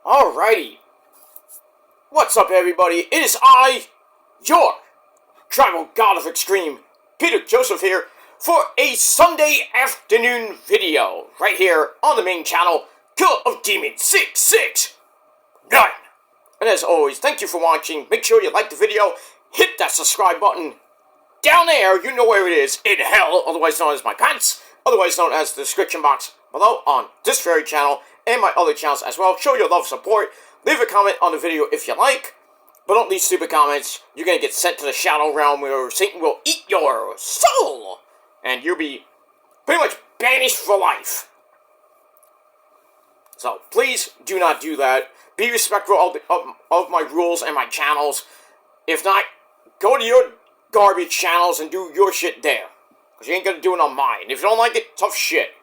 Alrighty. What's up, everybody? It is I, your tribal god of extreme, Peter Joseph here, for a Sunday afternoon video, right here on the main channel, Killer of Demons 669. And as always, thank you for watching. Make sure you like the video, hit that subscribe button down there, you know where it is, in hell, otherwise known as my pants, otherwise known as the description box below on this very channel, and my other channels as well. Show your love, support, leave a comment on the video if you like, but don't leave stupid comments. You're gonna get sent to the shadow realm where Satan will eat your soul, and you'll be pretty much banished for life. So please do not do that. Be respectful of my rules and my channels. If not, go to your garbage channels and do your shit there, because you ain't gonna do it on mine. If you don't like it, tough shit.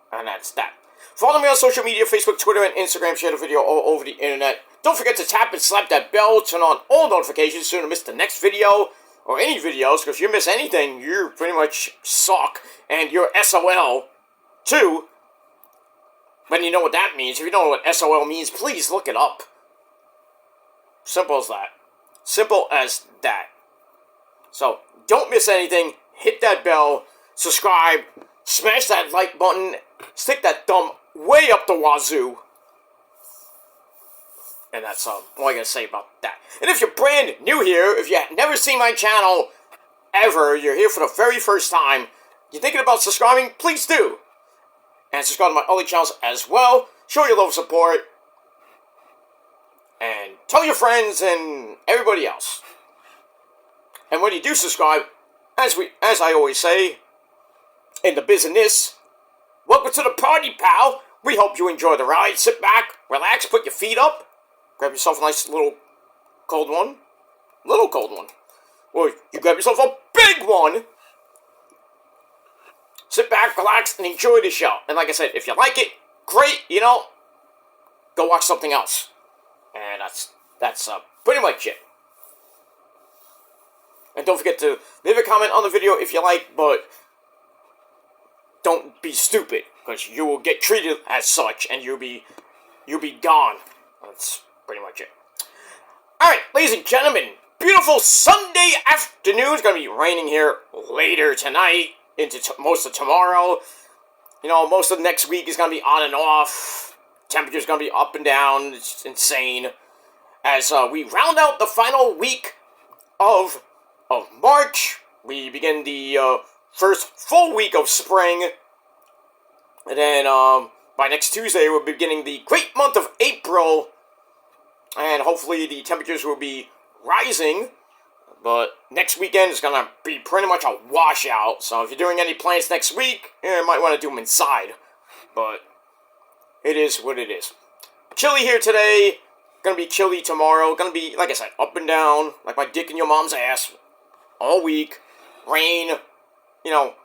And that's that. Follow me on social media, Facebook, Twitter, and Instagram. Share the video all over the internet. Don't forget to tap and slap that bell. Turn on all notifications so you don't miss the next video, or any videos, because if you miss anything, you pretty much suck, and you're SOL, too. But you know what that means. If you don't know what SOL means, please look it up. Simple as that. Simple as that. So, don't miss anything. Hit that bell. Subscribe. Smash that like button. Stick that thumb way up the wazoo. And that's all I gotta say about that. And if you're brand new here, if you have never seen my channel ever, you're here for the very first time, you're thinking about subscribing, please do. And subscribe to my other channels as well. Show your love and support. And tell your friends and everybody else. And when you do subscribe, as I always say, in the business, welcome to the party, pal. We hope you enjoy the ride. Sit back, relax, put your feet up, grab yourself a nice little cold one. Little cold one. Or you grab yourself a big one. Sit back, relax, and enjoy the show. And like I said, if you like it, great, go watch something else. And that's pretty much it. And don't forget to leave a comment on the video if you like, but don't be stupid, because you will get treated as such, and you'll be gone. That's pretty much it. Alright, ladies and gentlemen, beautiful Sunday afternoon. It's going to be raining here later tonight, into most of tomorrow. Most of the next week is going to be on and off. Temperature's going to be up and down. It's insane. As we round out the final week of March, we begin the first full week of spring, and then by next Tuesday we're beginning the great month of April, and hopefully the temperatures will be rising, but next weekend is going to be pretty much a washout, so if you're doing any plans next week, you might want to do them inside, but it is what it is. Chilly here today, gonna be chilly tomorrow, gonna be, like I said, up and down, like my dick in your mom's ass, all week. Rain,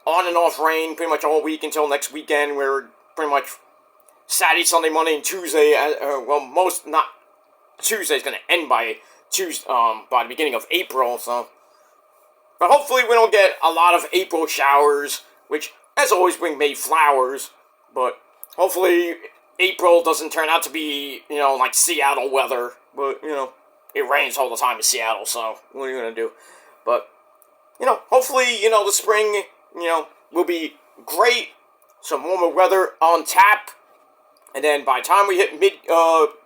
on and off rain pretty much all week until next weekend, where pretty much Saturday, Sunday, Monday, and Tuesday, Tuesday's gonna end by the beginning of April, so. But hopefully we don't get a lot of April showers, which, as always, bring May flowers, but hopefully April doesn't turn out to be, like Seattle weather, but, it rains all the time in Seattle, so what are you gonna do? But, hopefully, the spring, will be great, some warmer weather on tap, and then by the time we hit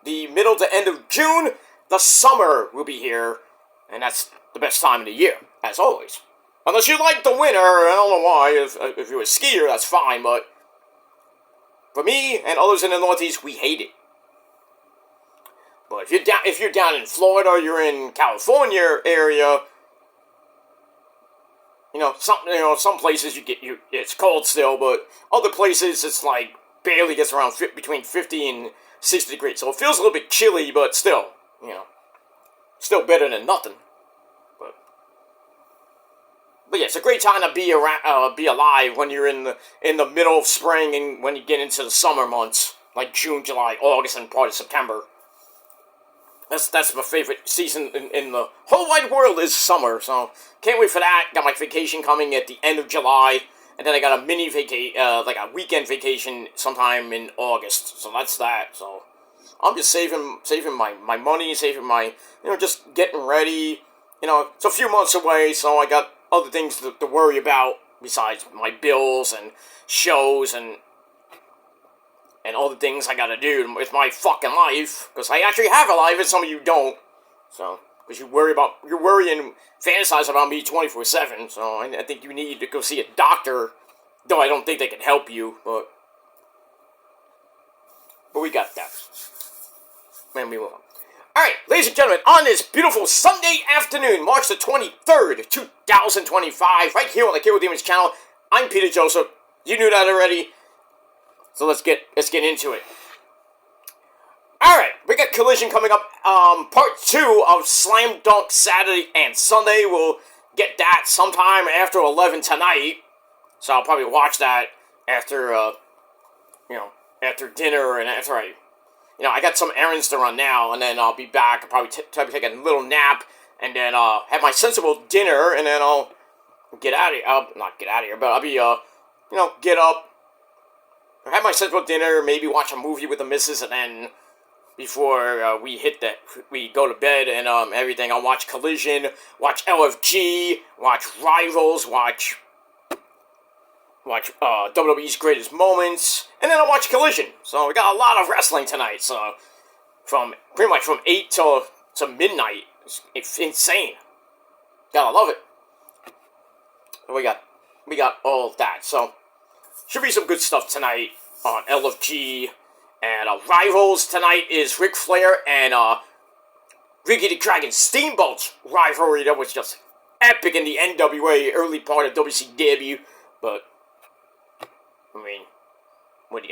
the middle to end of June, the summer will be here, and that's the best time of the year, as always. Unless you like the winter, I don't know why, if you're a skier, that's fine, but for me and others in the Northeast, we hate it. But if you're down in Florida, or you're in California area, some places it's cold still, but other places it's like barely gets around between 50 and 60 degrees. So it feels a little bit chilly, but still, still better than nothing. But yeah, it's a great time to be alive when you're in the middle of spring and when you get into the summer months, like June, July, August, and part of September. That's my favorite season in the whole wide world is summer, so can't wait for that. Got my vacation coming at the end of July, and then I got a mini vacation, like a weekend vacation sometime in August, so that's that, so I'm just saving my money, saving my, just getting ready. It's a few months away, so I got other things to worry about besides my bills and shows and all the things I gotta do with my fucking life. Because I actually have a life and some of you don't. So, because you worry and fantasize about me 24/7. So I think you need to go see a doctor. Though I don't think they can help you, but we got that. Man, we will. Alright, ladies and gentlemen, on this beautiful Sunday afternoon, March the 23rd, 2025, right here on the Kid with Demons channel, I'm Peter Joseph. You knew that already. So let's get into it. Alright, we got Collision coming up, part 2 of Slam Dunk Saturday and Sunday. We'll get that sometime after 11 tonight. So I'll probably watch that after, after dinner and after I got some errands to run now, and then I'll be back. I'll probably take a little nap, and then have my sensible dinner, and then I'll get out of here. Not get out of here, but I'll be, get up, have my sensible dinner, maybe watch a movie with the missus, and then before we go to bed and everything, I'll watch Collision, watch LFG, watch Rivals, watch WWE's Greatest Moments, and then I'll watch Collision. So we got a lot of wrestling tonight. So pretty much from 8 to midnight, it's insane. Gotta love it. We got all of that. So should be some good stuff tonight on LFG and Rivals. Tonight is Ric Flair and Ricky the Dragon Steamboat's rivalry that was just epic in the NWA early part of WCW, but. What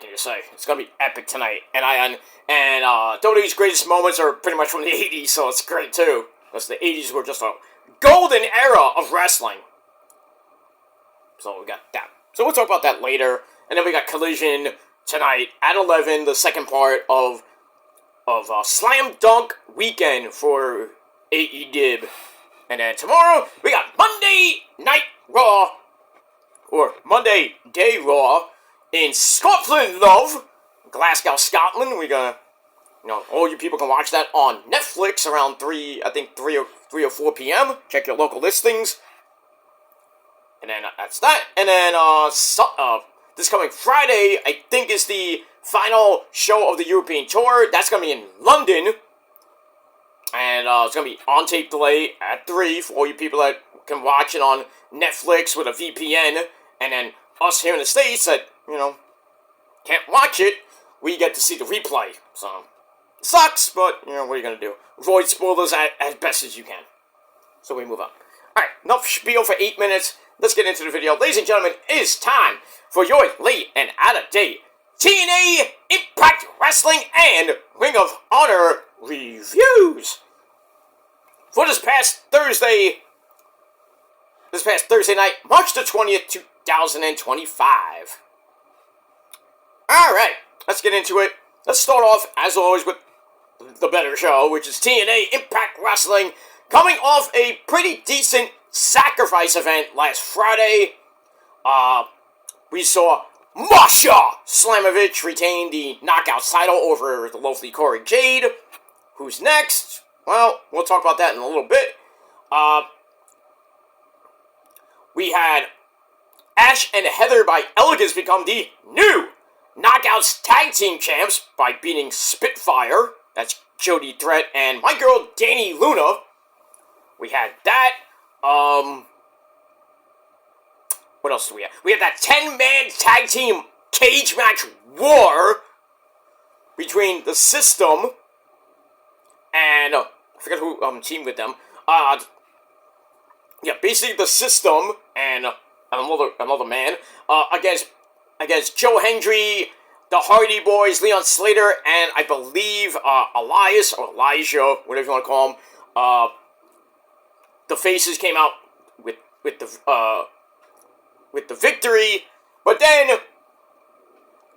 can you say? It's gonna be epic tonight, and WWE's Greatest Moments are pretty much from the 80s, so it's great too. Because the 80s were just a golden era of wrestling. So we got that. So we'll talk about that later, and then we got Collision tonight at 11, the second part of Slam Dunk Weekend for AEW, and then tomorrow we got Monday Night Raw. Or Monday Day Raw in Scotland, love. Glasgow, Scotland. We got, all you people can watch that on Netflix around 3 or 4 p.m. Check your local listings. And then that's that. And then this coming Friday, I think, is the final show of the European tour. That's going to be in London. And it's going to be on tape delay at 3 for all you people that can watch it on Netflix with a VPN. And then us here in the States that, can't watch it, we get to see the replay. So, it sucks, but, what are you going to do? Avoid spoilers as best as you can. So we move on. Alright, enough spiel for 8 minutes. Let's get into the video. Ladies and gentlemen, it is time for your late and out-of-date TNA, Impact Wrestling, and Ring of Honor reviews. For this past Thursday night, March the 20th, 2025. Alright, let's get into it. Let's start off, as always, with the better show, which is TNA Impact Wrestling, coming off a pretty decent Sacrifice event last Friday. We saw Masha Slamovich retain the Knockouts title over the lovely Corey Jade. Who's next? Well, we'll talk about that in a little bit. We had Ash and Heather by Elegance become the new Knockouts Tag Team Champs by beating Spitfire. That's Jody Threat and my girl Dani Luna. We had that. What else do we have? We have that 10-man tag team cage match war between the System and I forget who teamed with them. Basically the System and another man against Joe Hendry, the Hardy Boys, Leon Slater, and I believe Elias or Elijah, whatever you want to call him. The faces came out with the victory, but then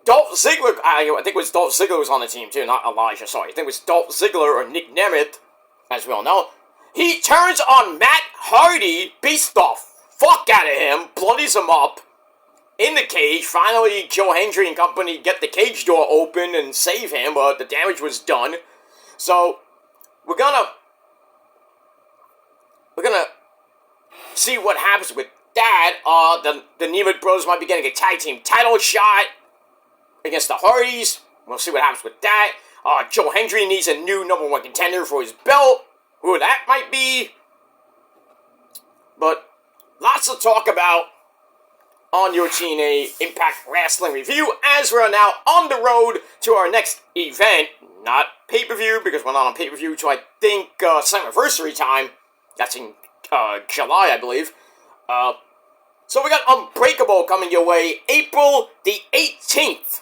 Dolph Ziggler, I think it was Dolph Ziggler was on the team too, not Elijah, sorry. I think it was Dolph Ziggler or Nick Nemeth, as we all know. He turns on Matt Hardy, beats the fuck out of him, bloodies him up, in the cage. Finally, Joe Hendry and company get the cage door open and save him, but the damage was done. So, we're gonna see what happens with that. The Nemeth Bros might be getting a tag team title shot against the Hardys. We'll see what happens with that. Joe Hendry needs a new number one contender for his belt. Who that might be. But lots to talk about on your TNA Impact Wrestling Review as we're now on the road to our next event. Not pay-per-view, because we're not on pay-per-view until I think Slammiversary time. That's in July, I believe. So we got Unbreakable coming your way April the 18th.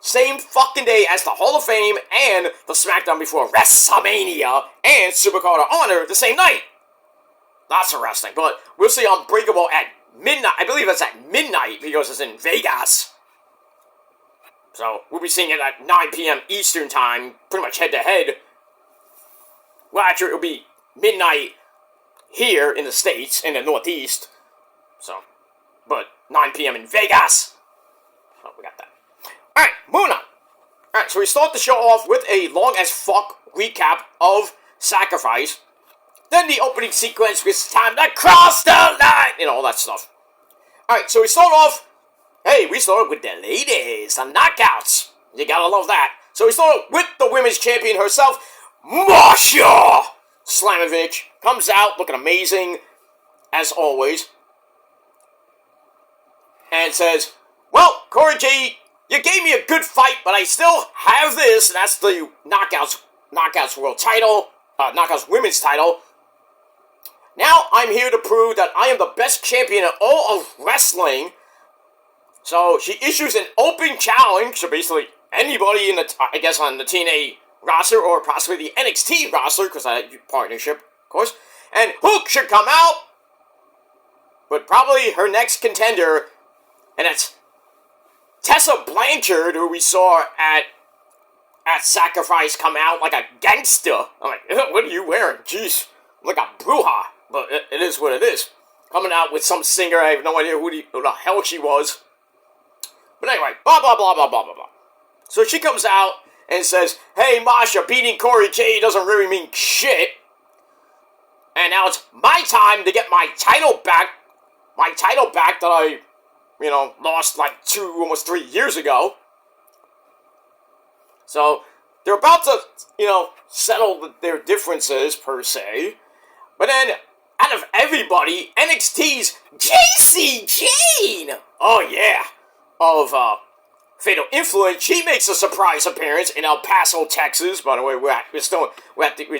Same fucking day as the Hall of Fame and the SmackDown before WrestleMania and Supercard of Honor the same night. Lots of wrestling, but we'll see Unbreakable at midnight. I believe that's at midnight because it's in Vegas. So we'll be seeing it at 9 p.m. Eastern time, pretty much head to head. Well, actually, it'll be midnight here in the States, in the Northeast. So, but 9 p.m. in Vegas. Oh, we got that. Alright, moving on. Alright, so we start the show off with a long as fuck recap of Sacrifice. Then the opening sequence with time to cross the line, and all that stuff. Alright, so we start off, we started with the ladies, the knockouts. You gotta love that. So we started with the women's champion herself, Masha Slamovich. Comes out looking amazing, as always. And says, well, Corey J, you gave me a good fight, but I still have this, and that's the Knockouts World title, Knockouts Women's title. Now I'm here to prove that I am the best champion in all of wrestling. So she issues an open challenge to basically anybody in the, I guess on the TNA roster, or possibly the NXT roster, because I have partnership, of course. And Hook should come out, but probably her next contender, and that's Tessa Blanchard, who we saw at Sacrifice, come out like a gangster. I'm like, what are you wearing? Jeez, I'm like a bruja. But it is what it is. Coming out with some singer, I have no idea who the hell she was. But anyway, blah, blah, blah, blah, blah, blah, blah. So she comes out and says, hey, Masha, beating Corey J doesn't really mean shit. And now it's my time to get my title back. My title back that I, lost like almost 3 years ago. So, they're about to, settle their differences, per se. But then, out of everybody, NXT's JC Jane, oh yeah, of Fatal Influence, she makes a surprise appearance in El Paso, Texas. By the way, we're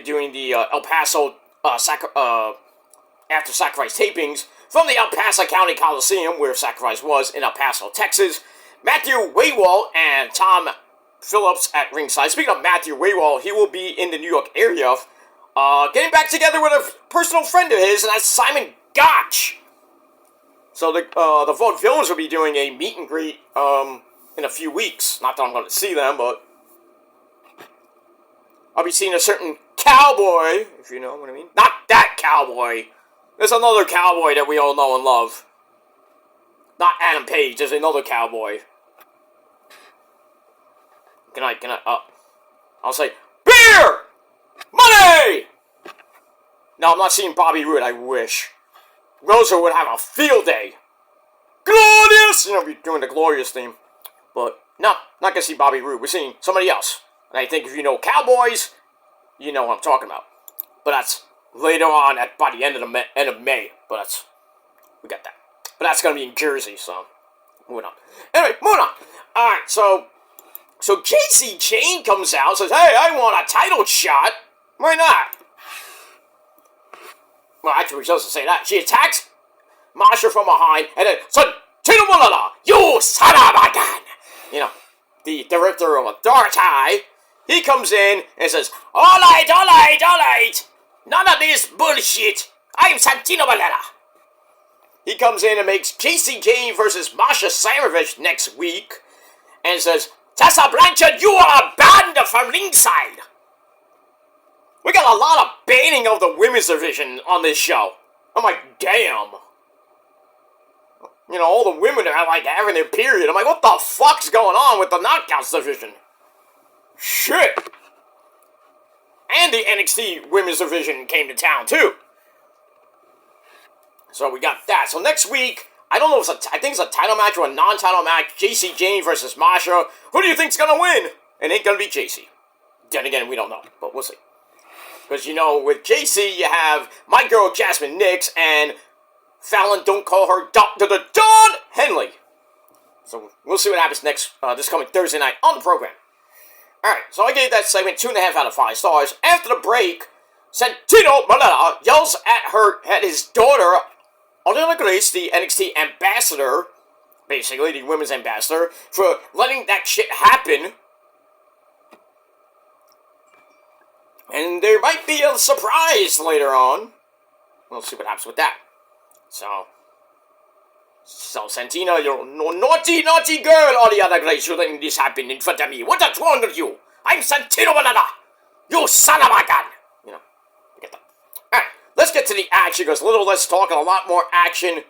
doing the El Paso After Sacrifice tapings from the El Paso County Coliseum, where Sacrifice was in El Paso, Texas. Matthew Waywall and Tom Phillips at ringside. Speaking of Matthew Waywall, he will be in the New York area, getting back together with a personal friend of his, and that's Simon Gotch. So the Vaudevillains will be doing a meet and greet in a few weeks. Not that I'm going to see them, but I'll be seeing a certain cowboy, if you know what I mean. Not that cowboy. There's another cowboy that we all know and love. Not Adam Page, there's another cowboy. I'll say, beer! Money! No, I'm not seeing Bobby Roode, I wish. Rosa would have a field day. Glorious! We're doing the Glorious theme. But, no, not gonna see Bobby Roode. We're seeing somebody else. And I think if you know Cowboys, you know what I'm talking about. But that's later on, by the end of May. But we got that. But that's gonna be in Jersey, so, moving on. Anyway, moving on. Alright, so JC Jane comes out and says, hey, I want a title shot. Why not? Well, actually, she doesn't say that. She attacks Masha from behind, and then, Santinamulala, you son of a gun! The director of a Dark Eye, he comes in and says, all right. None of this bullshit. I'm Santinamulala. He comes in and makes JC Jane versus Masha Slamovich next week, and says, Tessa Blanchard, you are banned from ringside. We got a lot of banning of the women's division on this show. I'm like, damn. all the women are like having their period. I'm like, what the fuck's going on with the Knockouts division? Shit. And the NXT Women's Division came to town, too. So we got that. So next week, I don't know if I think it's a title match or a non-title match. JC Jane versus Masha. Who do you think's gonna win? It ain't gonna be JC. Then again, we don't know, but we'll see. Because, with JC, you have my girl Jasmine Nix and Fallon, don't call her Dr. the Dawn Henley. So we'll see what happens this coming Thursday night on the program. Alright, so I gave that segment 2.5 out of 5 stars. After the break, Santino Marella yells at his daughter, Ariana Grace, the NXT ambassador, basically the women's ambassador, for letting that shit happen. And there might be a surprise later on. We'll see what happens with that. So Santino, you're naughty, naughty girl, Ariana Grace, you're letting this happen in front of me. What's wrong with you? I'm Santino Marella. You son of a gun. Get that. Alright, let's get to the action, because a little less talk and a lot more action.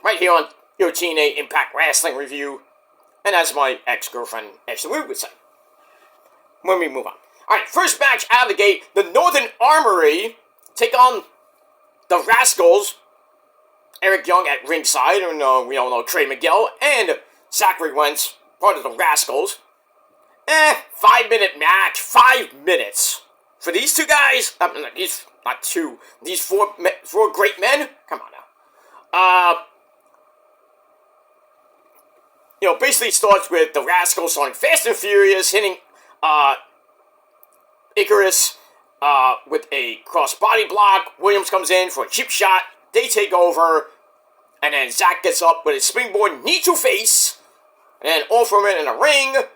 Right here on your TNA Impact Wrestling Review. And as my ex-girlfriend Ashley would say. When we move on. Alright, first match out of the gate, the Northern Armory take on the Rascals. Eric Young at ringside, and we all know Trey Miguel, and Zachary Wentz, part of the Rascals. 5-minute match, 5 minutes. For these two guys, these four great men, come on now. Basically starts with the Rascals on Fast and Furious, hitting, Icarus, with a cross-body block. Williams comes in for a cheap shot. They take over, and then Zach gets up with a springboard knee to face, and then all for a minute in a ring.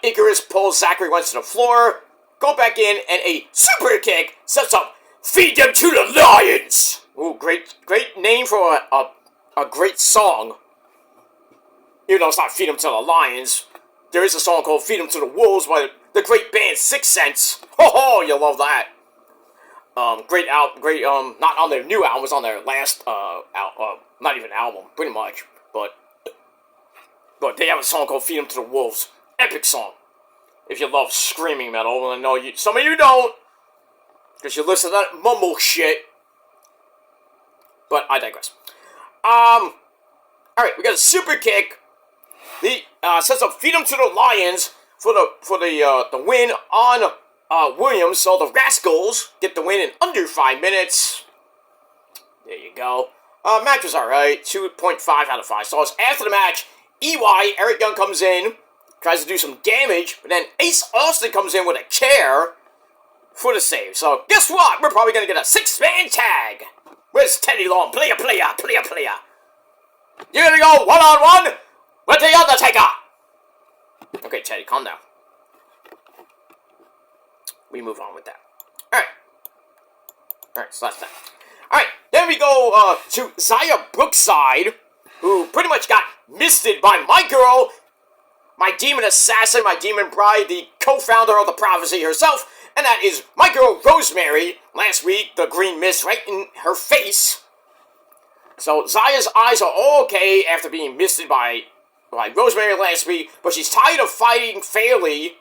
Icarus pulls Zachary Wentz to the floor, go back in, and a super kick sets up Feed Them to the Lions! Ooh, great name for a great song. Even though it's not Feed Them to the Lions, there is a song called Feed Them to the Wolves by the great band Sixth Sense. Ho, you'll love that. Great, not on their new album, it was on their last, not even album, pretty much, but they have a song called Feed Them to the Wolves. Epic song. If you love screaming metal, and I know some of you don't, because you listen to that mumble shit, but I digress. Alright, we got a super kick. The, sets up Feed Them to the Lions for the win on Williams, so the Rascals get the win in under 5 minutes. There you go. Match was alright. 2.5 out of 5 stars. After the match, EY, Eric Young comes in, tries to do some damage, but then Ace Austin comes in with a chair for the save. So, guess what? We're probably going to get a 6-man tag. Where's Teddy Long? Player. You're going to go one-on-one with The Undertaker. Okay, Teddy, calm down. We move on with that. Alright, so that's that. Alright, then we go to Xia Brookside, who pretty much got misted by my girl, my demon assassin, my demon bride, the co-founder of the prophecy herself, and that is my girl Rosemary. Last week, the green mist right in her face. So Xia's eyes are all okay after being misted by Rosemary last week, but she's tired of fighting fairly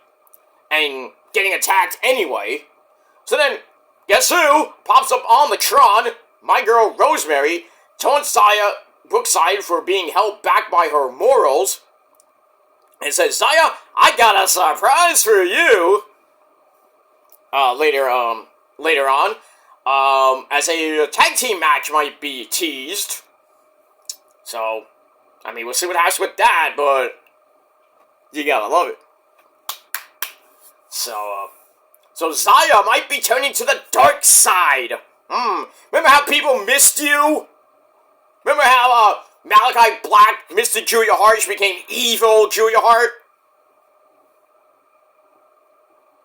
and getting attacked anyway. So then, guess who pops up on the Tron? My girl Rosemary taunts Xia Brookside for being held back by her morals and says, Xia, I got a surprise for you. Later on, as a tag team match might be teased. So, I mean, we'll see what happens with that, but you gotta love it. So Xia might be turning to the dark side. Remember how people missed you? Remember how, Malachi Black missed Julia Hart, she became evil Julia Hart?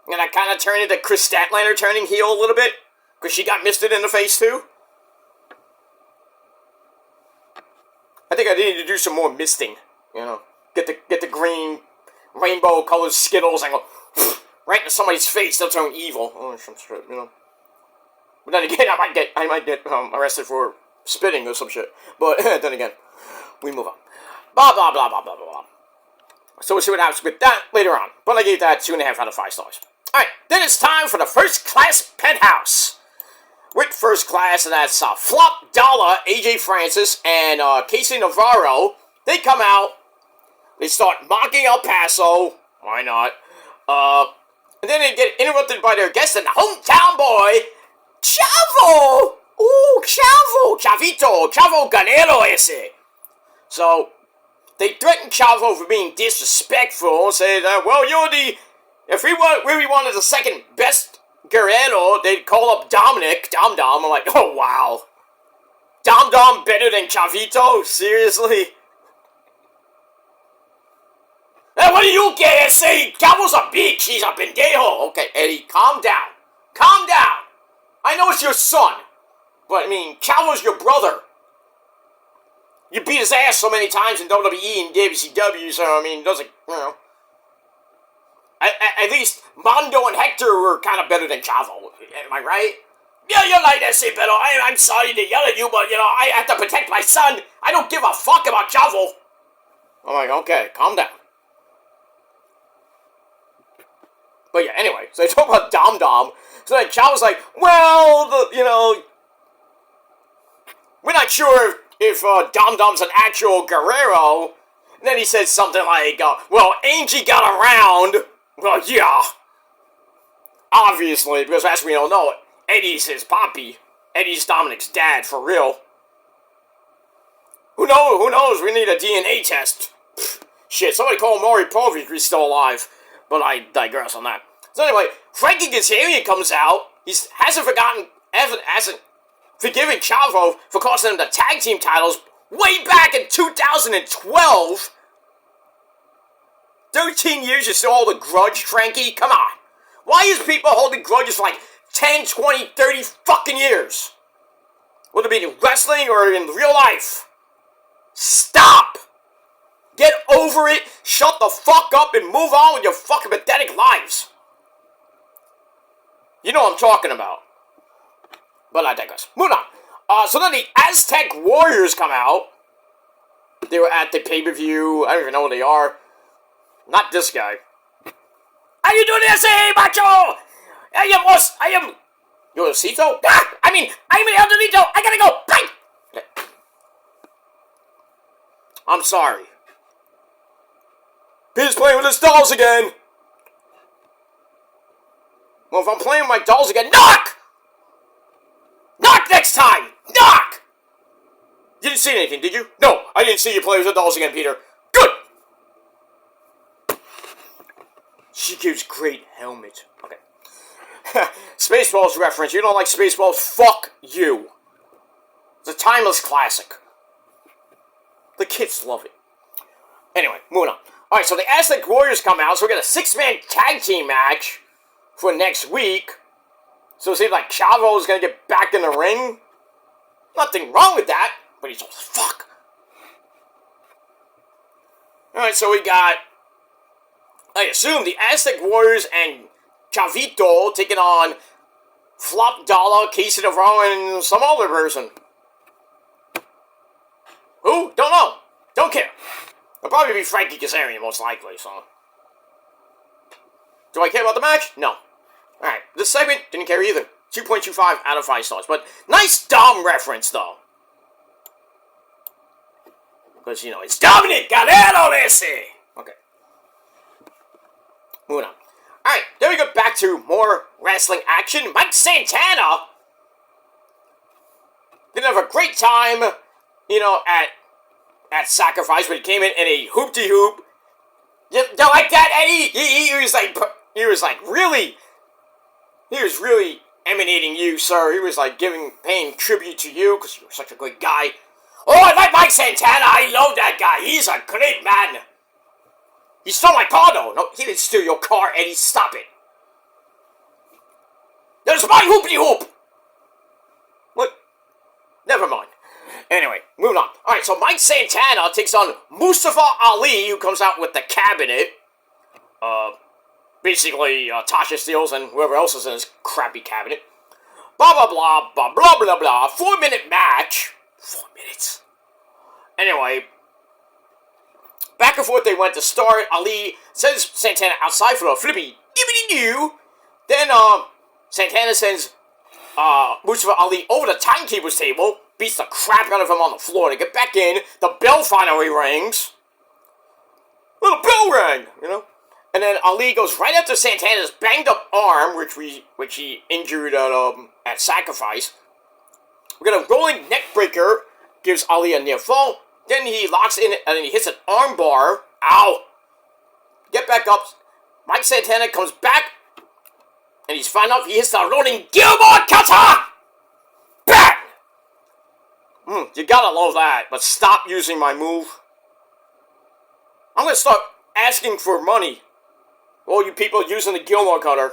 And that kind of turned into Chris Statlander turning heel a little bit, because she got misted in the face too. I think I need to do some more misting, Get the green, rainbow-colored Skittles and go right into somebody's face, they'll turn evil. Oh, some shit, But then again, I might get arrested for spitting or some shit. But then again, we move on. Blah, blah, blah, blah, blah, blah, blah. So we'll see what happens with that later on. But I gave that 2.5 out of 5 stars. Alright, then it's time for the first class penthouse. With first class, and that's Flop Dollar, AJ Francis, and Casey Navarro. They come out. They start mocking El Paso. Why not? And then they get interrupted by their guest and hometown boy, Chavo! Ooh, Chavo! Chavito! Chavo Ganero ese! So, they threaten Chavo for being disrespectful and say that, well, you're the... If we really wanted the second best Guerrero, they'd call up Dominic, Dom Dom. I'm like, oh, wow. Dom Dom better than Chavito? Seriously? Hey, what do you get? Say, Chavo's a bitch. He's a pendejo. Okay, Eddie, calm down. Calm down. I know it's your son. But, I mean, Chavo's your brother. You beat his ass so many times in WWE and WCW, so, I mean, doesn't, you know. At least Mondo and Hector were kind of better than Chavo. Am I right? Yeah, you're like that, say, pero I'm sorry to yell at you, but, you know, I have to protect my son. I don't give a fuck about Chavo. I'm like, okay, calm down. But yeah, anyway, so they talk about Dom Dom. So then Chavo's like, well, you know, we're not sure if Dom Dom's an actual Guerrero. And then he says something like, well, Angie got around. Well, yeah. Obviously, because as we all know, Eddie's his poppy. Eddie's Dominic's dad, for real. Who knows? We need a DNA test. Pfft, shit, somebody call Maury Povey if he's still alive. But I digress on that. So anyway, Frankie Kazarian comes out. He hasn't forgiven Chavo for costing him the tag team titles way back in 2012. 13 years you still hold a grudge, Frankie? Come on. Why is people holding grudges for like 10, 20, 30 fucking years? Whether it be in wrestling or in real life. Stop! Get over it, shut the fuck up, and move on with your fucking pathetic lives. You know what I'm talking about. But I digress. Moving on. So then the Aztec Warriors come out. They were at the pay-per-view. I don't even know who they are. Not this guy. How you doing this, hey, macho? I am... You're a Cito? Ah! I'm an Elderito. I gotta go. Bye! I'm sorry. He's playing with his dolls again. Well, if I'm playing with my dolls again, knock! Knock next time! Knock! You didn't see anything, did you? No, I didn't see you play with the dolls again, Peter. Good! She gives great helmet. Okay. Spaceballs reference. You don't like Spaceballs? Fuck you. It's a timeless classic. The kids love it. Anyway, moving on. Alright, so the Aztec Warriors come out, so we got a 6-man tag team match for next week. So it seems like Chavo is going to get back in the ring. Nothing wrong with that, but he's old as fuck. Alright, so we got, I assume, the Aztec Warriors and Chavito taking on Flop Dollar, Casey Navarro, and some other person. Who? Don't know. Don't care. It'll probably be Frankie Kazarian, most likely, so. Do I care about the match? No. Alright, this segment, didn't care either. 2.25 out of 5 stars. But nice Dom reference, though. Because, you know, it's Dominic Guerrero ese! Okay. Moving on. Alright, then we go back to more wrestling action. Mike Santana didn't have a great time, you know, at Sacrifice, when he came in a hoop-de-hoop. You like that, Eddie? He was really emanating you, sir. He was like paying tribute to you, because you were such a great guy. Oh, I like Mike Santana. I love that guy. He's a great man. He stole my car, though. No, he didn't steal your car, Eddie. Stop it. There's my hoop-de-hoop. What? Never mind. Anyway, moving on. Alright, so Mike Santana takes on Mustafa Ali, who comes out with the cabinet. Basically, Tasha Steelz and whoever else is in his crappy cabinet. Blah, blah, blah, blah, blah, blah, blah. 4-minute match. 4 minutes. Anyway, back and forth they went to start. Ali sends Santana outside for a flippy dibbity-doo. Then, Santana sends, Mustafa Ali over the timekeeper's table, beats the crap out of him on the floor to get back in. The bell finally rings. Well, the bell rang, you know? And then Ali goes right after Santana's banged up arm, which he injured at Sacrifice. We got a rolling neck breaker, gives Ali a near fall. Then he locks in and then he hits an arm bar. Ow! Get back up. Mike Santana comes back. And he's fine enough. He hits the rolling Gilmore cutter! Bang! You gotta love that. But stop using my move. I'm gonna start asking for money. All you people using the Gilmore cutter.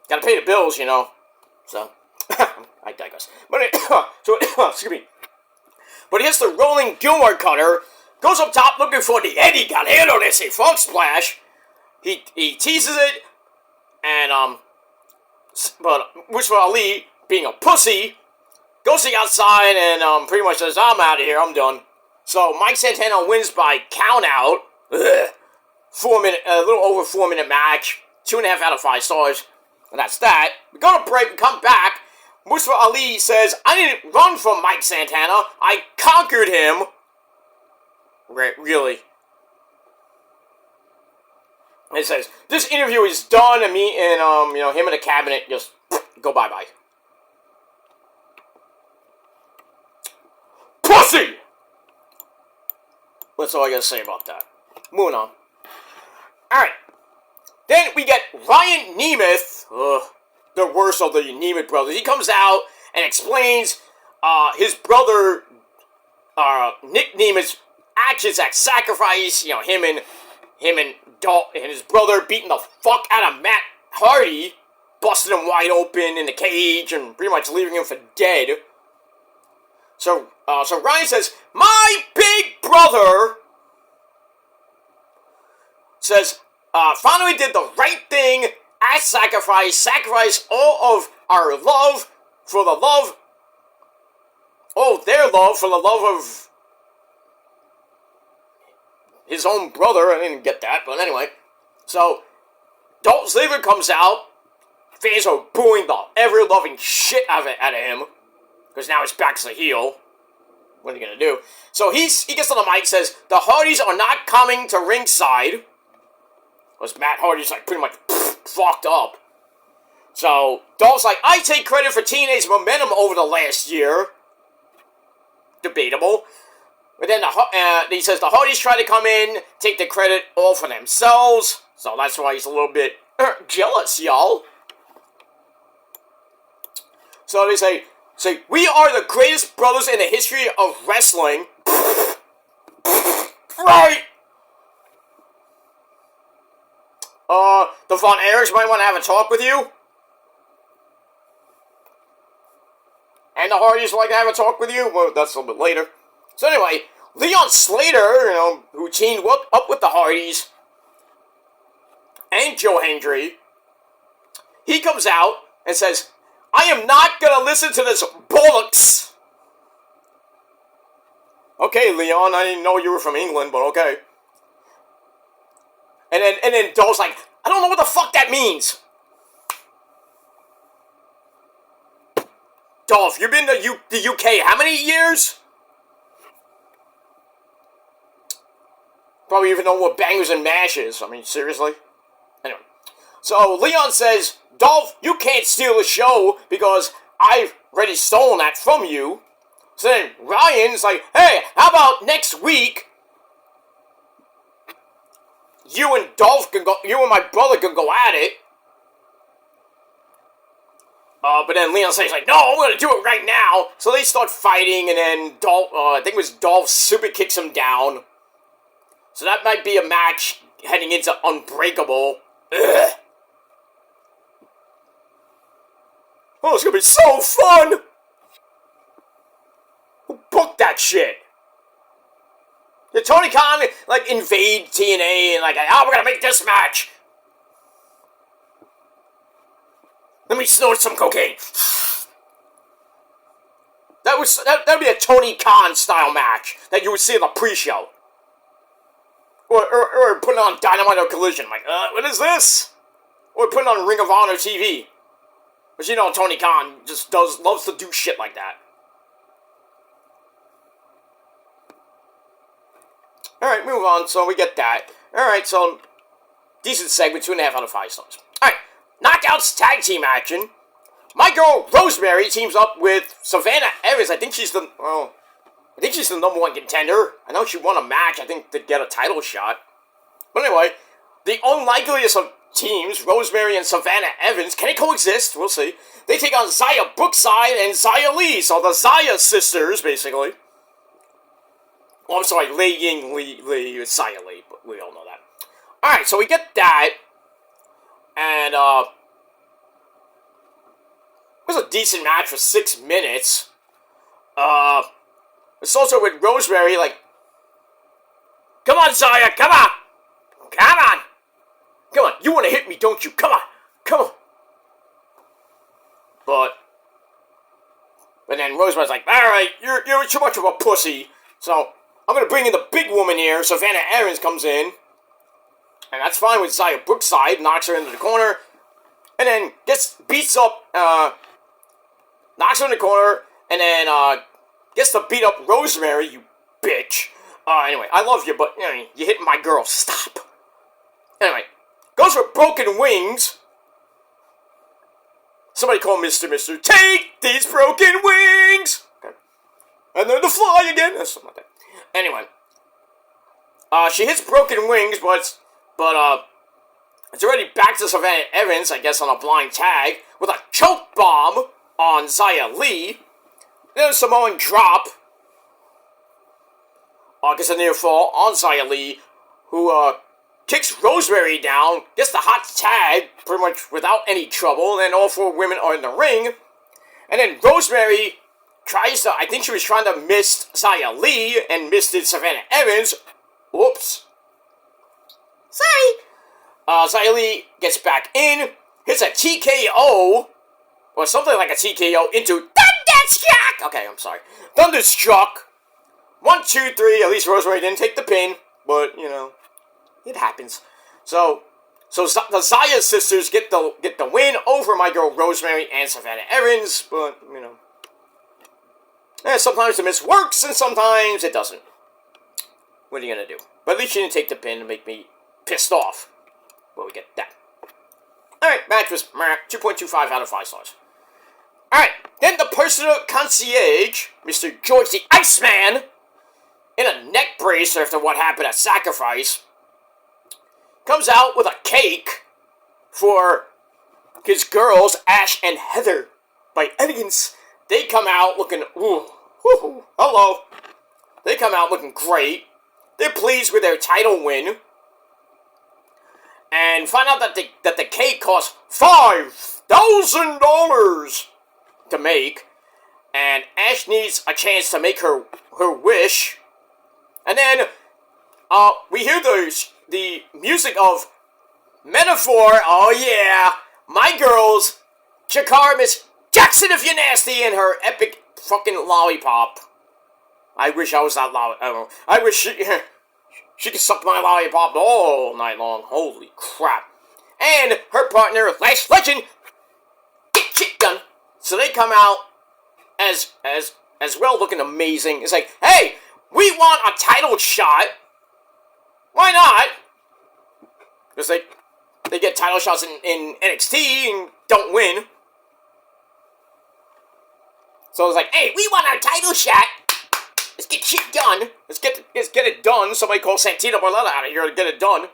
Gotta pay the bills, you know. So, I digress. But excuse me. But here's the rolling Gilmore cutter. Goes up top looking for the Eddie Galero de ese frog splash. He teases it. And, but Mustafa Ali, being a pussy, goes to the outside and, pretty much says, I'm out of here, I'm done. So, Mike Santana wins by count out. A little over 4 minute match. 2.5 out of 5 stars. And that's that. We go to break, we come back. Mustafa Ali says, I didn't run from Mike Santana. I conquered him. Really? And it says, this interview is done, and me and, him in the cabinet just go bye-bye. Pussy! That's all I gotta say about that. Moving on. Alright. Then we get Ryan Nemeth, the worst of the Nemeth brothers. He comes out and explains his brother, Nick Nemeth's actions at Sacrifice. You know, him and his brother beating the fuck out of Matt Hardy, busting him wide open in the cage and pretty much leaving him for dead. So Ryan says, my big brother says, finally did the right thing at Sacrifice. Sacrifice all of our love for the love. Oh, their love for the love of his own brother. I didn't get that, but anyway. So, Dolph Ziggler comes out. Fans are booing the ever-loving shit out of him. Because now he's back as a heel. What are you gonna do? So he gets on the mic, says, the Hardys are not coming to ringside. Because Matt Hardy's like pretty much fucked up. So Dolph's like, I take credit for TNA's momentum over the last year. Debatable. But then he says the Hardys try to come in, take the credit all for themselves. So that's why he's a little bit jealous, y'all. So they say, we are the greatest brothers in the history of wrestling. Right! The Von Erichs might want to have a talk with you. And the Hardys would like to have a talk with you. Well, that's a little bit later. So anyway, Leon Slater, who teamed up with the Hardys, and Joe Hendry, he comes out and says, I am not gonna listen to this bollocks. Okay, Leon, I didn't know you were from England, but okay. And then Dolph's like, I don't know what the fuck that means. Dolph, you've been to the UK how many years? Probably even know what bangers and mash is. I mean, seriously? Anyway. So, Leon says, Dolph, you can't steal the show because I've already stolen that from you. So then Ryan's like, hey, how about next week you and my brother can go at it. But then Leon says, like, no, I'm going to do it right now. So they start fighting, and then Dolph, I think it was Dolph super kicks him down. So that might be a match heading into Unbreakable. Ugh. Oh, it's going to be so fun. Who booked that shit? Did Tony Khan, like, invade TNA and, like, we're going to make this match? Let me snort some cocaine. That'd be a Tony Khan style match that you would see in the pre-show. Or putting on Dynamite or Collision. Like, what is this? Or putting on Ring of Honor TV. But you know, Tony Khan just loves to do shit like that. Alright, move on. So we get that. Alright, so decent segment, 2.5 out of 5 stars. Alright, Knockouts tag team action. My girl Rosemary teams up with Savannah Evans. I think she's the number 1 contender. I know she won a match, I think, to get a title shot. But anyway, the unlikeliest of teams, Rosemary and Savannah Evans, can they coexist? We'll see. They take on Zaya Brookside and Zaya Lee, so the Zaya sisters, basically. Oh, I'm sorry, Lei Ying Lee, Zaya Lee, but we all know that. Alright, so we get that, and, it was a decent match for 6 minutes. It's also with Rosemary, like, come on, Zaya, come on! Come on! Come on, you want to hit me, don't you? Come on! Come on! But then Rosemary's like, alright, you're too much of a pussy, so I'm gonna bring in the big woman here. Savannah Evans comes in, and that's fine with Zaya Brookside, knocks her into the corner, and then beats up, knocks her in the corner, and then, gets to beat up Rosemary, you bitch. Anyway, I love you, but, you know, you hit my girl. Stop. Anyway, goes for broken wings. Somebody call Mr. Take these broken wings! Okay. And then the fly again. That's something like that. Anyway. She hits broken wings, but it's already back to Savannah Evans, I guess, on a blind tag, with a choke bomb on Zaya Lee. Then a Samoan drop. Gets a near fall on Zaya Lee, who kicks Rosemary down, gets the hot tag pretty much without any trouble, and then all 4 women are in the ring. And then Rosemary tries to, I think she was trying to miss Zaya Lee and missed Savannah Evans. Whoops. Sorry. Zaya Lee gets back in, hits a TKO, or something like a TKO into Thunderstruck! Okay, I'm sorry. Thunderstruck. 1, 2, 3. At least Rosemary didn't take the pin, but, you know, it happens. So the Zaya sisters get the win over my girl Rosemary and Savannah Evans, but, you know, sometimes the miss works and sometimes it doesn't. What are you gonna do? But at least she didn't take the pin and make me pissed off. Well, we get that. Alright, match was 2.25 out of 5 stars. Alright, then the personal concierge, Mr. George the Iceman, in a neck brace after what happened at Sacrifice, comes out with a cake for his girls, Ash and Heather, by Elegance. They come out looking, hello. They come out looking great. They're pleased with their title win. And find out that the cake costs $5,000 to make. And Ash needs a chance to make her wish. And then, we hear the music of Metaphor. Oh yeah, my girls, Shakar Miss Jackson if you're nasty, and her epic fucking lollipop. I wish I was that lollipop. I wish she could suck my lollipop all night long. Holy crap. And her partner, Lash Legend, get shit done. So they come out as well, looking amazing. It's like, hey, we want a title shot. Why not? Because they get title shots in NXT and don't win. So it's like, hey, we want our title shot. Let's get shit done. Let's get it done. Somebody call Santino Marletta out of here to get it done.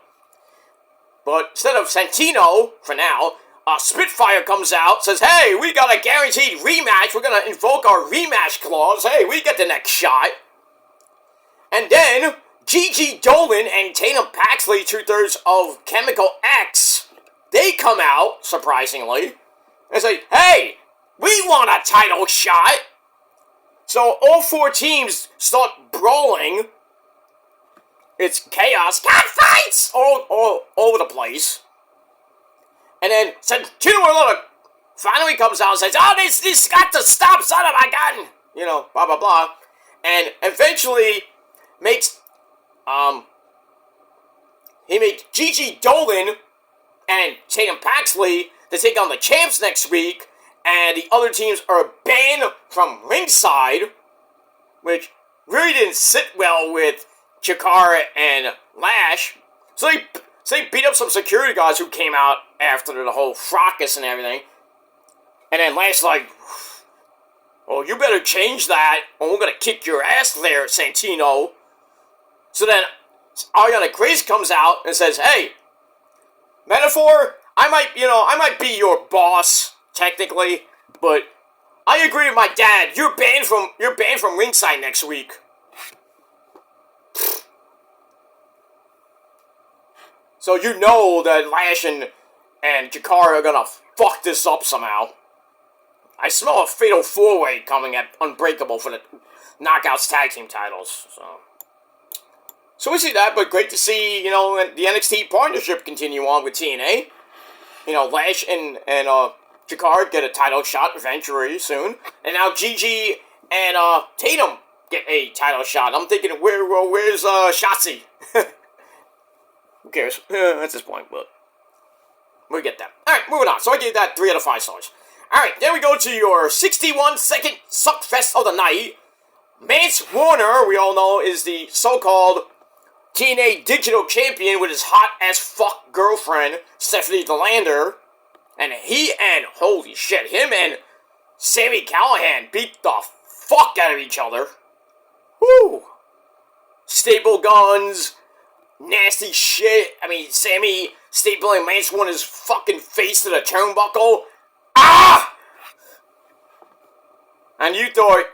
But instead of Santino, for now, Spitfire comes out, says, hey, we got a guaranteed rematch. We're going to invoke our rematch clause. Hey, we get the next shot. And then Gigi Dolan and Tatum Paxley, 2/3 of Chemical X, they come out, surprisingly, and say, hey, we want a title shot. So all 4 teams start brawling. It's chaos. Cat fights! All over the place. And then Santino Marletta finally comes out and says, oh, this got to stop, son of a gun. blah, blah, blah. And eventually makes, he makes Gigi Dolan and Tatum Paxley to take on the champs next week, and the other teams are banned from ringside, which really didn't sit well with Chikara and Lash. So they beat up some security guards who came out after the whole fracas and everything. And then Lash like, "Oh, you better change that, or we're gonna kick your ass there, Santino." So then Ariana Grace comes out and says, "Hey, Metaphor, I might be your boss technically, but I agree with my dad. You're banned from ringside next week." So you know that Lash and Chikara are gonna fuck this up somehow. I smell a fatal 4-way coming at Unbreakable for the Knockouts Tag Team titles. So we see that, but great to see, the NXT partnership continue on with TNA. Lash and Chikara get a title shot eventually soon. And now Gigi and Tatum get a title shot. I'm thinking, where's Shotzi? Who cares? At this point, but we get that. Alright, moving on. So I gave that 3 out of 5 stars. Alright, then we go to your 61-second suckfest of the night. Mance Warner, we all know, is the so-called TNA Digital Champion with his hot-as-fuck girlfriend, Stephanie DeLander. And holy shit, him and Sami Callihan beat the fuck out of each other. Woo! Staple guns, nasty shit. I mean, Sami stapling Mance Warner's fucking face to the turnbuckle. Ah! And you thought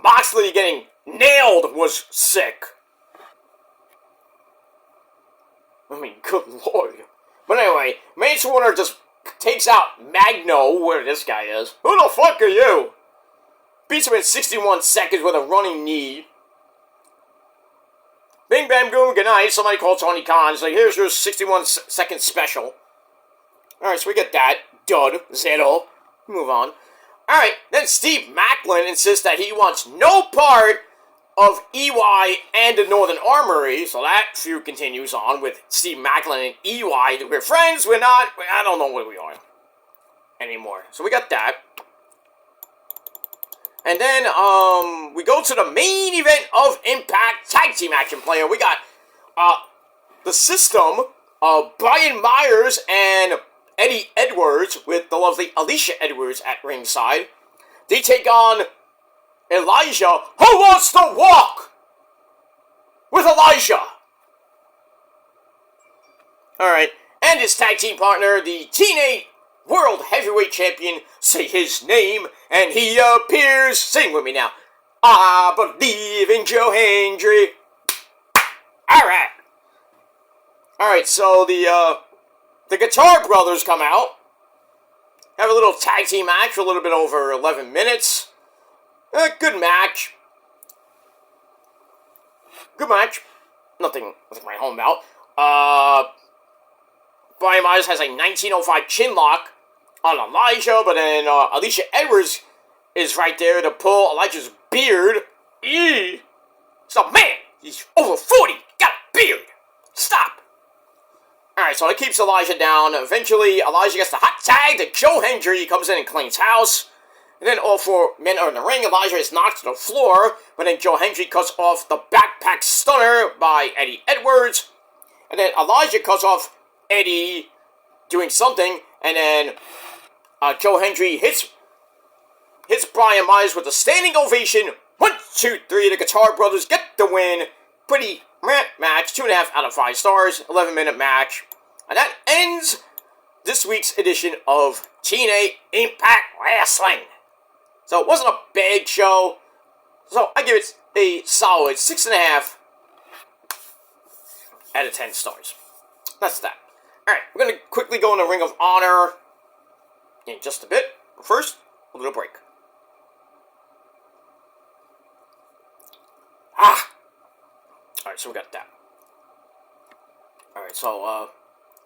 Moxley getting nailed was sick. I mean, good lord. But anyway, Mance Warner just takes out Magno, where this guy is. Who the fuck are you? Beats him in 61 seconds with a running knee. Bing bam boom, good night. Somebody called Tony Khan. He's like, here's your 61-second special. Alright, so we get that. Dud. Zero. Move on. Alright, then Steve Macklin insists that he wants no part of EY and the Northern Armory. So that feud continues on with Steve Macklin and EY. We're friends, we're not. I don't know where we are anymore. So we got that. And then, we go to the main event of Impact Tag Team Action Player. We got, the System of Brian Myers and Eddie Edwards with the lovely Alicia Edwards at ringside. They take on Elijah, who wants to walk with Elijah. Alright, and his tag team partner, the TNA World Heavyweight Champion, say his name, and he appears. Sing with me now. I believe in Joe Hendry. Alright. Alright, so the Guitar Brothers come out. Have a little tag team match for a little bit over 11 minutes. Good match. Good match. Nothing to write home about. Brian Myers has a 1905 chin lock on Elijah, but then Alicia Edwards is right there to pull Elijah's beard. Eee! So, man, he's over 40, got a beard. Stop. Alright, so it keeps Elijah down. Eventually, Elijah gets the hot tag to Joe Hendry. He comes in and cleans house. And then all 4 men are in the ring. Elijah is knocked to the floor, but then Joe Hendry cuts off the backpack stunner by Eddie Edwards. And then Elijah cuts off Eddie doing something, and then Joe Hendry hits Brian Myers with a standing ovation. 1, 2, 3, the Guitar Brothers get the win. Pretty match, 2.5 out of 5 stars, 11-minute match. And that ends this week's edition of TNA Impact Wrestling. So it wasn't a bad show, so I give it a solid 6.5 out of 10 stars. That's that. Alright, we're going to quickly go in the Ring of Honor in just a bit. But first, a little break. Alright, so we got that. Alright, so,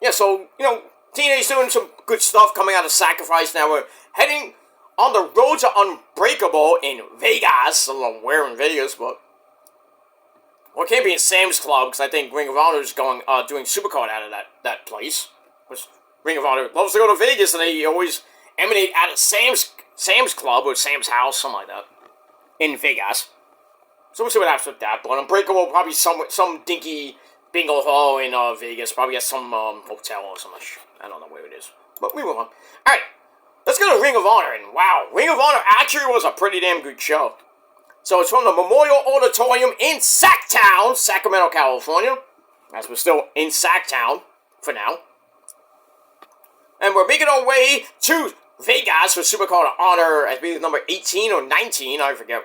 TNA's doing some good stuff coming out of Sacrifice. Now we're heading on the road to Unbreakable in Vegas. I don't know where in Vegas, but well, it can't be in Sam's Club because I think Ring of Honor is doing Supercard out of that place. Which Ring of Honor loves to go to Vegas, and they always emanate out of Sam's Club or Sam's house, something like that, in Vegas. So we'll see what happens with that. But Unbreakable, probably some dinky bingo hall in Vegas. Probably at some hotel or something. I don't know where it is. But we move on. Alright, let's go to Ring of Honor. And wow, Ring of Honor actually was a pretty damn good show. So it's from the Memorial Auditorium in Sacktown, Sacramento, California. As we're still in Sacktown for now. And we're making our way to Vegas for Supercard Honor, I believe number 18 or 19. I forget.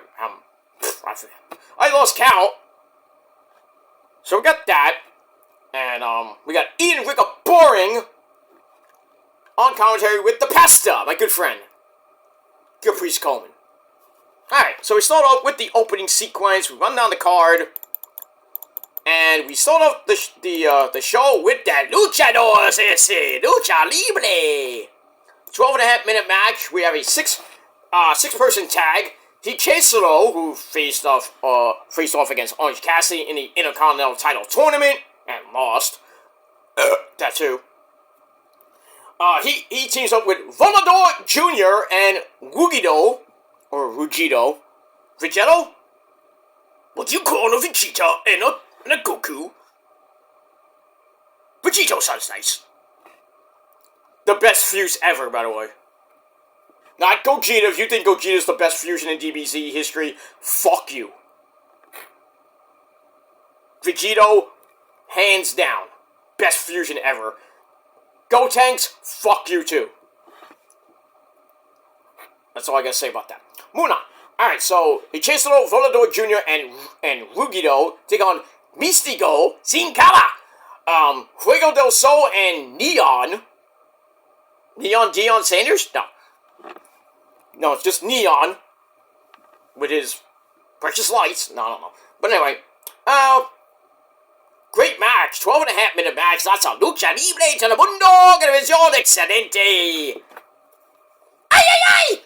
I lost count. So we got that. And we got Ian Ricker Boring on commentary with the Pasta, my good friend, Caprice Coleman. Alright, so we start off with the opening sequence. We run down the card. And we start off the show with the Luchadors, Lucha Libre. 12.5-minute match. We have a six-person tag. Chesero, who faced off against Orange Cassidy in the Intercontinental title tournament and lost. That too. He teams up with Volador Jr. and Rugido, or Rugido. Vegetto? What do you call a Vegeta and a Goku? Vegito sounds nice. The best fuse ever, by the way. Not Gogeta. If you think Gogeta is the best fusion in DBZ history, fuck you. Vegito, hands down, best fusion ever. Gotenks, fuck you too. That's all I gotta say about that. Moving on. Alright, so Chesero, Volador Jr. and Rugido take on Mystico, Sin Cara, Fuego del Sol, and Neon. Dion Sanders? No, it's just Neon with his precious lights. No, I don't know. But anyway, great match. 12.5-minute match. That's a lucha libre telemundo televisión excelente. Ay, ay, ay!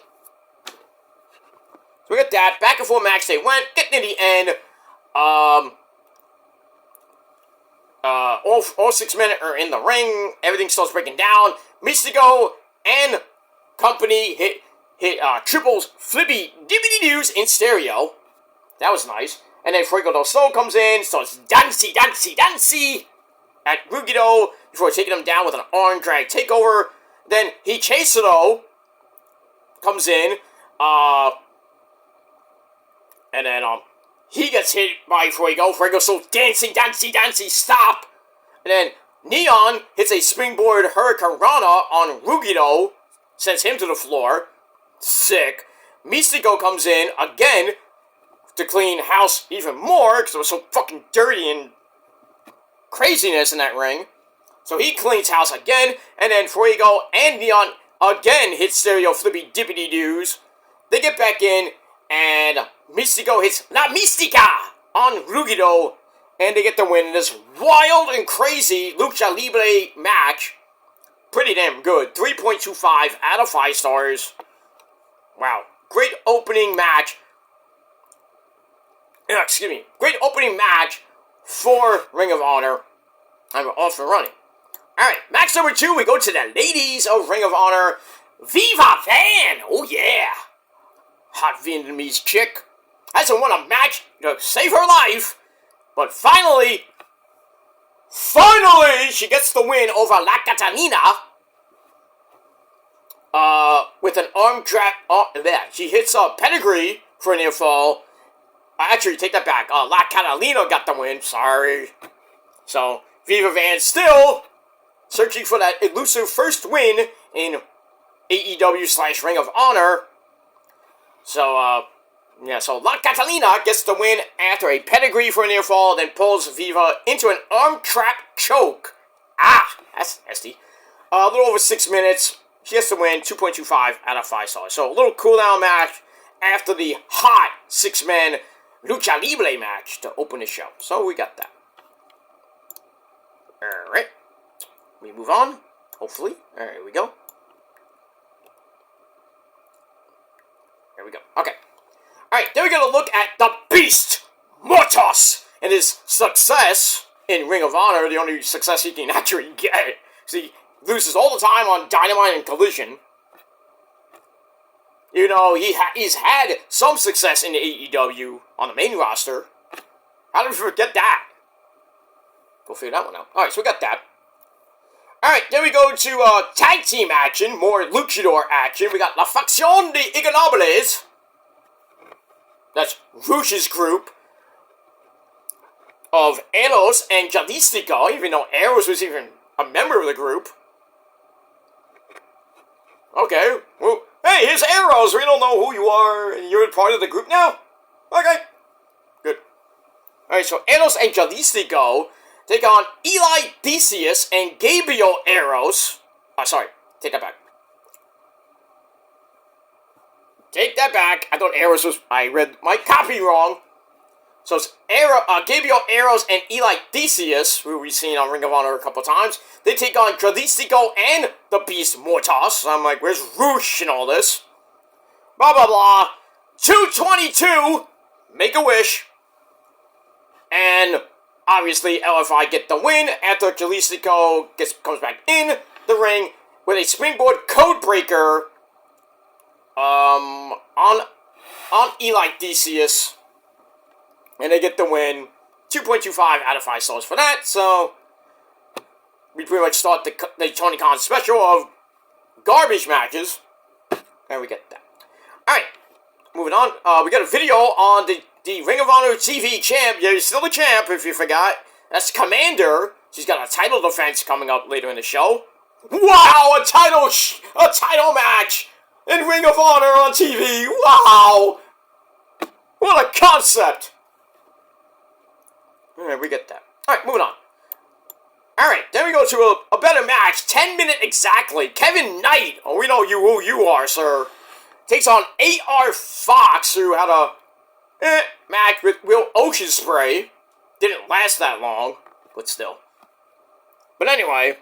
So we got that. Back and forth match they went. Getting in the end. All 6 men are in the ring. Everything starts breaking down. Mystico and company hit triples flippy dibbity doos in stereo. That was nice. And then Fuego del Sol comes in, starts dancey at Rugido before taking him down with an arm drag takeover. Then Chesero comes in, and then he gets hit by Fuego. Fuego so dancey, stop. And then Neon hits a springboard Hurricanrana on Rugido, sends him to the floor. Sick. Mystico comes in again to clean house even more because it was so fucking dirty and craziness in that ring. So he cleans house again, and then Fuego and Neon again hit stereo flippy dippity doos. They get back in, and Mystico hits La Mystica on Rugido, and they get the win in this wild and crazy Lucha Libre match. Pretty damn good. 3.25 out of 5 stars. Wow. Great opening match. Great opening match for Ring of Honor. I'm off and running. Alright, match number 2, we go to the ladies of Ring of Honor. Viva Van! Oh yeah! Hot Vietnamese chick. Hasn't won a match to save her life. But finally, she gets the win over La Catalina. With an arm trap. She hits a pedigree for a near fall. Actually, take that back. La Catalina got the win. Sorry. So, Viva Van still searching for that elusive first win in AEW / Ring of Honor. So, so La Catalina gets the win after a pedigree for a near fall, then pulls Viva into an arm trap choke. That's nasty. A little over 6 minutes. She gets the win, 2.25 out of 5 stars. So a little cooldown match after the hot 6-man Lucha Libre match to open the show. So we got that. Alright. We move on, hopefully. Alright, here we go. There we go. Okay. Alright, then we're gonna look at the Beast, Mortos, and his success in Ring of Honor, the only success he can actually get. So he loses all the time on Dynamite and Collision. You know, he's had some success in the AEW on the main roster. How did we forget that? Go figure that one out. Alright, so we got that. Alright, then we go to tag team action, more luchador action. We got La Facción de Ignobles. That's Rush's group of Eros and Jalistica, even though Eros was even a member of the group. Okay, well, hey, here's Eros. We don't know who you are, and you're part of the group now? Okay, good. Alright, so Eros and Jalistica take on Eli Theseus and Gabriel Eros. Sorry, take that back. Take that back. I thought Eros was... I read my copy wrong. So it's Gabriel Eros and Eli Theseus, who we've seen on Ring of Honor a couple times. They take on Jalistica and the Beast Mortos. So I'm like, where's Roosh and all this? Blah, blah, blah. 222. Make a wish. And obviously LFI get the win after Jalistica comes back in the ring with a springboard codebreaker on Eli Theseus. And they get the win. 2.25 out of 5 stars for that. So we pretty much start the Tony Khan special of garbage matches. And we get that. Alright. Moving on. We got a video on the Ring of Honor TV champ. Yeah, he's still the champ if you forgot. That's Commander. She's got a title defense coming up later in the show. Wow, a title match in Ring of Honor on TV. Wow. What a concept. Alright, we get that. Alright, moving on. Alright, then we go to a better match. 10 minute exactly. Kevin Knight. Oh, we know who you are, sir. Takes on A.R. Fox, who had a match with Will Oceanspray. Didn't last that long, but still. But anyway,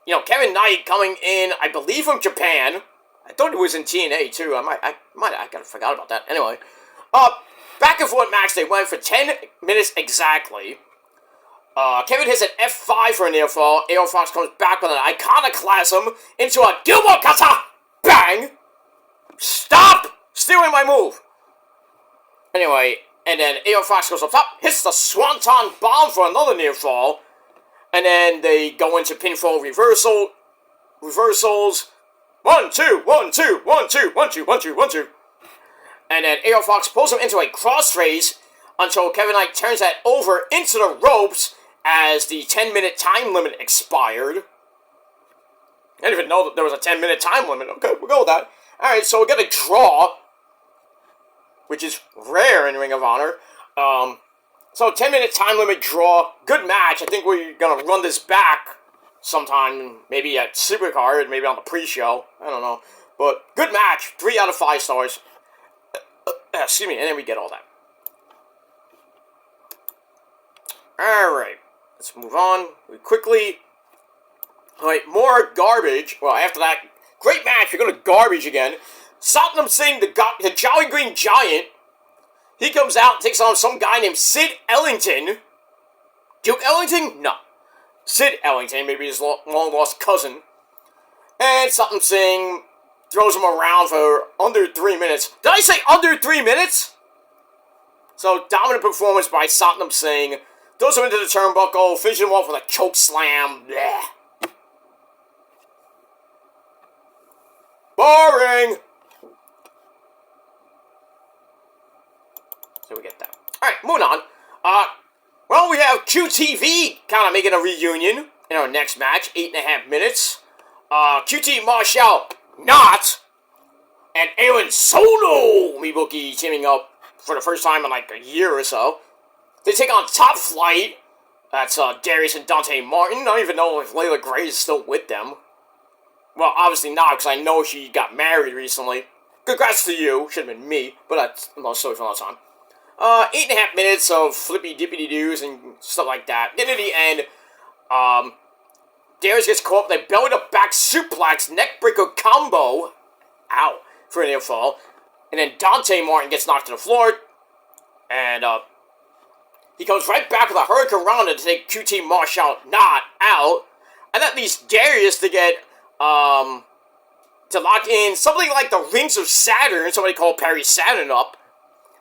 you know, Kevin Knight coming in, I believe from Japan. I thought it was in TNA too. I kind of forgot about that. Anyway, back and forth match. They went for 10 minutes exactly. Kevin hits an F5 for a near fall. A.R. Fox comes back with an iconoclasm into a Gilmore Kata. Bang! Stop stealing my move. Anyway, and then A.R. Fox goes up top, hits the Swanton Bomb for another near fall, and then they go into pinfall reversals. 1, 2, 1, 2, 1, 2, 1, 2, 1, 2, 1, 2. And then A.R. Fox pulls him into a crossface until Kevin Knight turns that over into the ropes as the 10-minute time limit expired. I didn't even know that there was a 10-minute time limit. Okay, we'll go with that. Alright, so we got a draw, which is rare in Ring of Honor. So 10-minute time limit draw. Good match. I think we're going to run this back sometime, maybe at Supercard, maybe on the pre-show. I don't know. But good match. 3 out of 5 stars. Excuse me, and then we get all that. Alright, let's move on quickly. Alright, more garbage. Well, after that great match, we're going to garbage again. Satnam Singh, the Jolly Green Giant, he comes out and takes on some guy named Sid Ellington. Duke Ellington? No. Sid Ellington, maybe his long-lost cousin. And Satnam Singh throws him around for under 3 minutes. Did I say under 3 minutes? So, dominant performance by Satnam Singh. Throws him into the turnbuckle, finishes him off with a choke slam. Blech. Boring! So we get that. Alright, moving on. Well, we have QTV kind of making a reunion in our next match. 8.5 minutes. QT Marshall not. And Aaron Solo Mibuki teaming up for the first time in like a year or so. They take on Top Flight. That's Darius and Dante Martin. I don't even know if Layla Gray is still with them. Well, obviously not, because I know she got married recently. Congrats to you. Should have been me, but that's another story for another time. 8.5 minutes of flippy dippity doos and stuff like that. Then at the end, Darius gets caught up. They belly to back suplex, neckbreaker combo. Ow. For an near fall. And then Dante Martin gets knocked to the floor. And he comes right back with a Hurricane Rana to take QT Marshall not out. And that leads Darius to get, to lock in something like the Rings of Saturn, somebody called Perry Saturn up.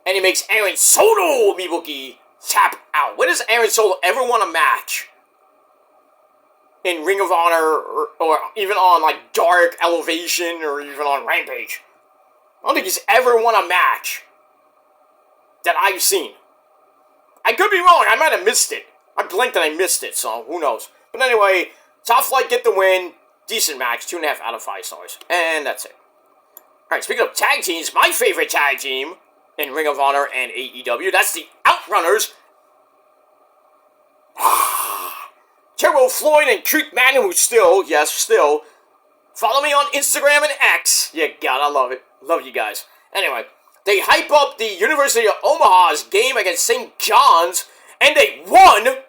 And he makes Aaron Solo Mibuki tap out. When does Aaron Solo ever won a match? In Ring of Honor, or even on, like, Dark Elevation, or even on Rampage. I don't think he's ever won a match that I've seen. I could be wrong, I might have missed it. I blinked and I missed it, so who knows. But anyway, Top Flight get the win. Decent match, 2.5 out of 5 stars. And that's it. Alright, speaking of tag teams, my favorite tag team in Ring of Honor and AEW, that's the Outrunners. Turbo Floyd and Creek Madden, who still, follow me on Instagram and X. Yeah, God, I love it. Love you guys. Anyway, they hype up the University of Omaha's game against St. John's, and they won.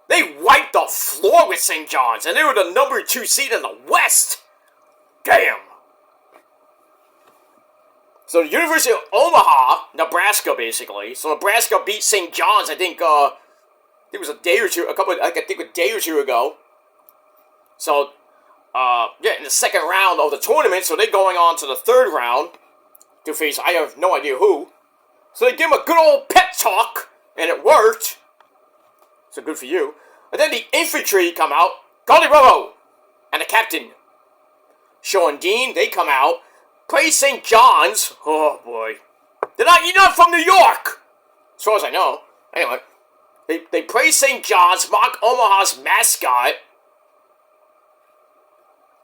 They wiped the floor with St. John's, and they were the number 2 seed in the West. Damn. So the University of Omaha, Nebraska, basically. So Nebraska beat St. John's, I think it was a day or two ago. So, in the second round of the tournament, so they're going on to the third round to face, I have no idea who. So they give him a good old pep talk, and it worked. So good for you. And then the infantry come out, Goldy Robo, and the captain, Sean Dean, they come out, praise St. John's. Oh boy. You're not from New York! As far as I know. Anyway. They praise St. John's, mock Omaha's mascot. I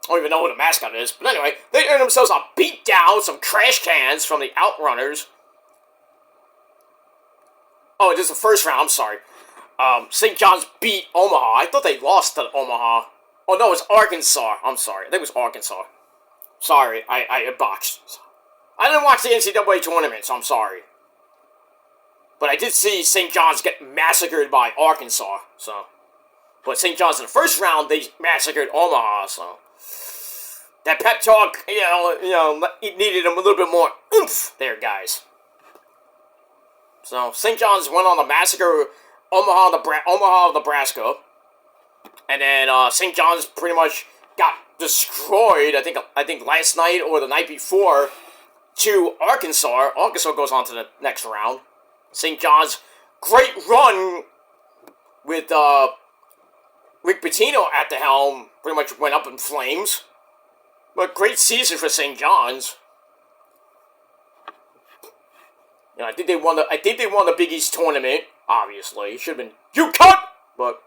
don't even know who the mascot is. But anyway, they earn themselves a beat down, some trash cans from the Outrunners. Oh, this is the first round, I'm sorry. St. John's beat Omaha. I thought they lost to Omaha. Oh, no, it's Arkansas. I'm sorry. I think it was Arkansas. Sorry, I botched. I didn't watch the NCAA tournament, so I'm sorry. But I did see St. John's get massacred by Arkansas, so. But St. John's in the first round, they massacred Omaha, so. That pep talk, it needed them a little bit more oomph there, guys. So, St. John's went on the massacre Omaha, Nebraska. And then St. John's pretty much got destroyed, I think last night or the night before, to Arkansas. Arkansas goes on to the next round. St. John's, great run with Rick Pitino at the helm, pretty much went up in flames. But great season for St. John's. I think they won the Big East tournament. Obviously, should have been UConn, but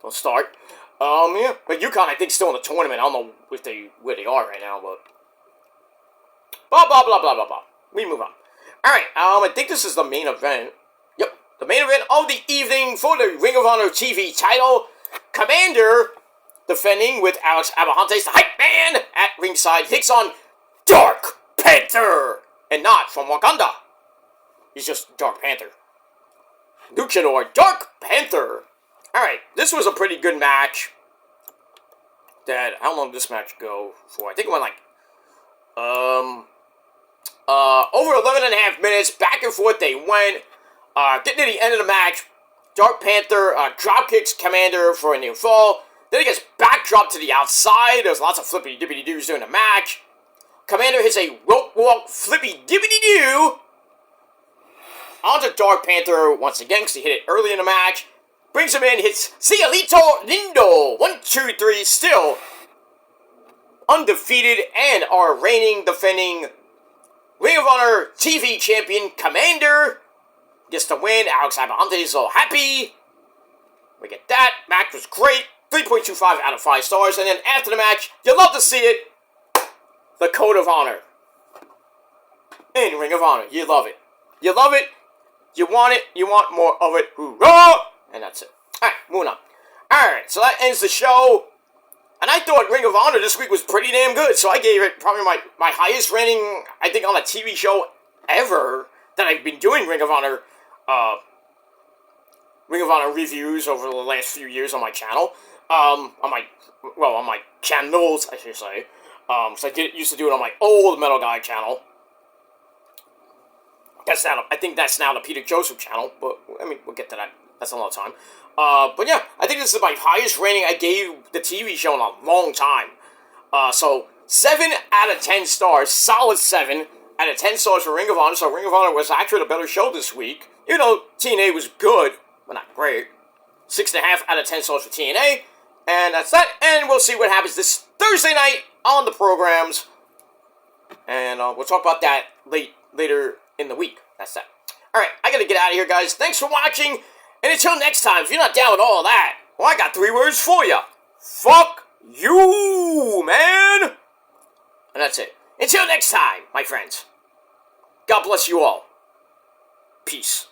don't start. But UConn I think still in the tournament. I don't know where they are right now, but blah blah blah blah blah blah. We move on. Alright, I think this is the main event. Yep, the main event of the evening for the Ring of Honor TV title. Commander, defending with Alex Abrahantes, the hype man, at ringside, takes on Dark Panther, and not from Wakanda. He's just Dark Panther. Luchador, Dark Panther. Alright, this was a pretty good match. How long did this match go for? I think it went like, over 11 and a half minutes, back and forth they went. Getting to the end of the match, Dark Panther drop kicks Commander for a near fall. Then he gets backdropped to the outside. There's lots of flippy dippity doos during the match. Commander hits a rope walk flippy dippity doo onto Dark Panther once again because he hit it early in the match. Brings him in, hits Cielito Lindo. 1, 2, 3, still undefeated and our reigning, defending Ring of Honor TV champion Commander gets the win. Alex Abrahantes is so happy. We get that. Match was great. 3.25 out of 5 stars. And then after the match, you love to see it. The Code of Honor. In Ring of Honor. You love it. You love it. You want it. You want more of it. Hoorah! And that's it. Alright, moving on. Alright, so that ends the show. And I thought Ring of Honor this week was pretty damn good, so I gave it probably my highest rating, I think, on a TV show ever that I've been doing Ring of Honor reviews over the last few years on my channel. On my channels, I should say. So I used to do it on my old Metal Guy channel. I think that's now the Peter Joseph channel, but, I mean, we'll get to that. That's a lot of time. But yeah, I think this is my highest rating I gave the TV show in a long time. So, 7 out of 10 stars, solid 7 out of 10 stars for Ring of Honor, so Ring of Honor was actually the better show this week. You know, TNA was good, but not great. 6.5 out of 10 stars for TNA, and that's that, and we'll see what happens this Thursday night on the programs, and we'll talk about that later in the week. That's that. Alright, I gotta get out of here, guys. Thanks for watching, and until next time, if you're not down with all of that, well, I got 3 words for you. Fuck you, man! And that's it. Until next time, my friends. God bless you all. Peace.